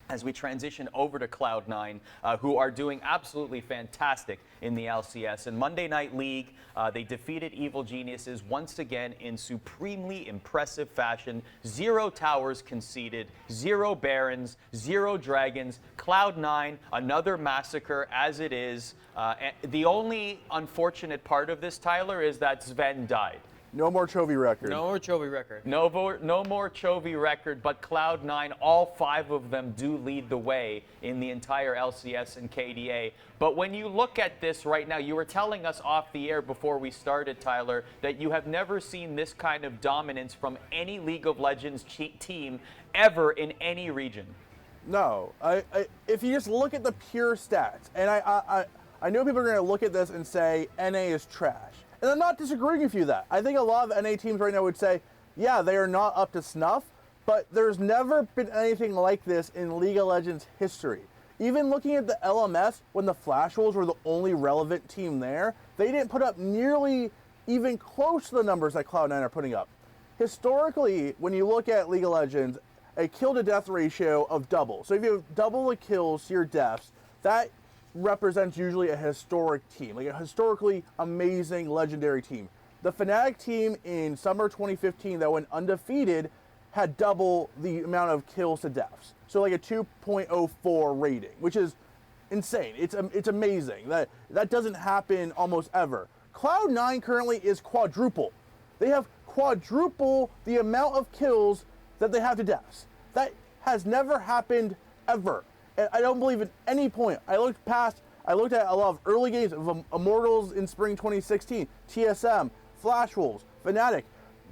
as we transition over to Cloud9, who are doing absolutely fantastic in the LCS. In Monday Night League, they defeated Evil Geniuses once again in supremely impressive fashion. 0 towers conceded, 0 Barons, 0 Dragons. Cloud9, another massacre as it is. The only unfortunate part of this, Tyler, is that Sven died. No more Chovy record. No more Chovy record. No more Chovy record, but Cloud9, all 5 of them do lead the way in the entire LCS and KDA. But when you look at this right now, you were telling us off the air before we started, Tyler, that you have never seen this kind of dominance from any League of Legends team ever in any region. No. If you just look at the pure stats, and I know people are going to look at this and say NA is trash. And I'm not disagreeing with you that. I think a lot of NA teams right now would say, yeah, they are not up to snuff, but there's never been anything like this in League of Legends history. Even looking at the LMS, when the Flash Wolves were the only relevant team there, they didn't put up nearly even close to the numbers that Cloud9 are putting up. Historically, when you look at League of Legends, a kill-to-death ratio of double. So if you have double the kills to your deaths, that represents usually a historic team, like a historically amazing, legendary team. The Fnatic team in summer 2015 that went undefeated had double the amount of kills to deaths. So like a 2.04 rating, which is insane. It's amazing. That doesn't happen almost ever. Cloud9 currently is quadruple. They have quadruple the amount of kills that they have to deaths. That has never happened ever. I don't believe at any point. I looked at a lot of early games of Immortals in spring 2016, TSM, Flash Wolves, Fnatic.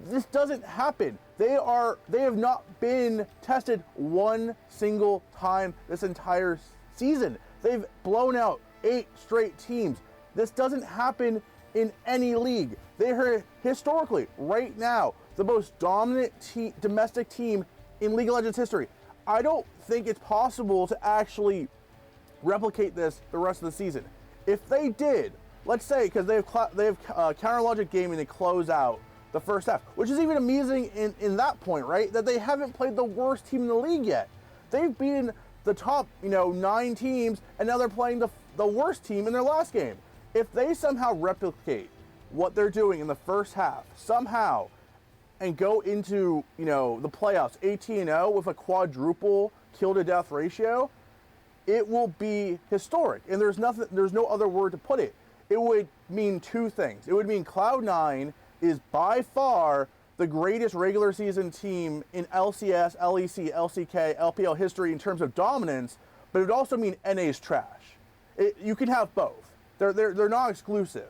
This doesn't happen. They have not been tested one single time this entire season. They've blown out 8 straight teams. This doesn't happen in any league. They are historically, right now, the most dominant domestic team in League of Legends history. I don't think it's possible to actually replicate this the rest of the season. If they did, let's say, because they have Counter Logic Gaming to close out the first half, which is even amazing in that point, right? That they haven't played the worst team in the league yet. They've beaten the top 9 teams, and now they're playing the worst team in their last game. If they somehow replicate what they're doing in the first half, somehow, and go into the playoffs 18-0 with a quadruple kill-to-death ratio, it will be historic. And there's no other word to put it. It would mean 2 things. It would mean Cloud9 is by far the greatest regular season team in LCS, LEC, LCK, LPL history in terms of dominance, but it would also mean NA is trash. You can have both. They're not exclusive.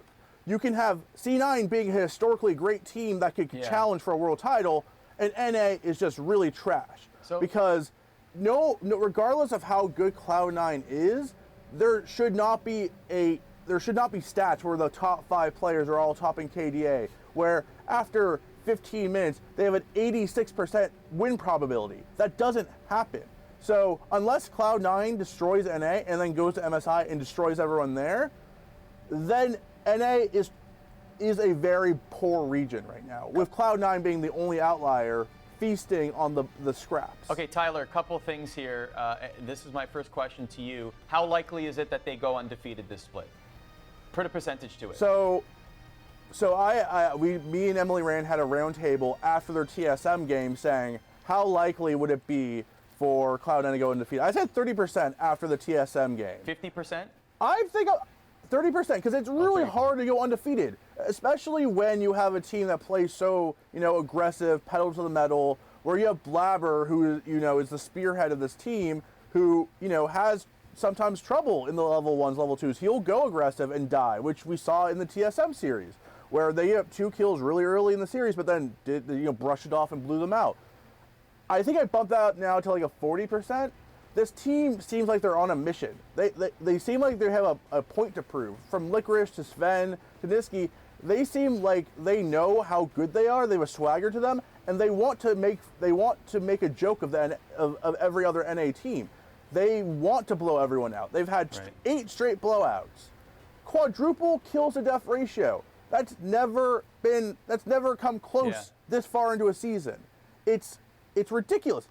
You can have C9 being a historically great team that could challenge for a world title, and NA is just really trash. Because regardless of how good Cloud9 is, there should not be stats where the top 5 players are all topping KDA, where after 15 minutes they have an 86% win probability. That doesn't happen. So unless Cloud9 destroys NA and then goes to MSI and destroys everyone there, then NA is a very poor region right now, with Cloud9 being the only outlier feasting on the scraps. Okay, Tyler, a couple things here. This is my first question to you. How likely is it that they go undefeated this split? Put a percentage to it. So me and Emily Rand had a roundtable after their TSM game saying, how likely would it be for Cloud9 to go undefeated? I said 30% after the TSM game. 50%? I think 30%, because it's really hard to go undefeated, especially when you have a team that plays so, aggressive, pedal to the metal, where you have Blabber, who, is the spearhead of this team, who, has sometimes trouble in the level 1s, level 2s. He'll go aggressive and die, which we saw in the TSM series, where they have 2 kills really early in the series, but then brushed it off and blew them out. I think I bumped that now to like a 40%. This team seems like they're on a mission. They seem like they have a point to prove. From Licorice to Sven to Kwilinski, they seem like they know how good they are. They have a swagger to them, and they want to make a joke of every other NA team. They want to blow everyone out. They've had 8 straight blowouts. Quadruple kills to death ratio. That's never come close this far into a season. It's ridiculous.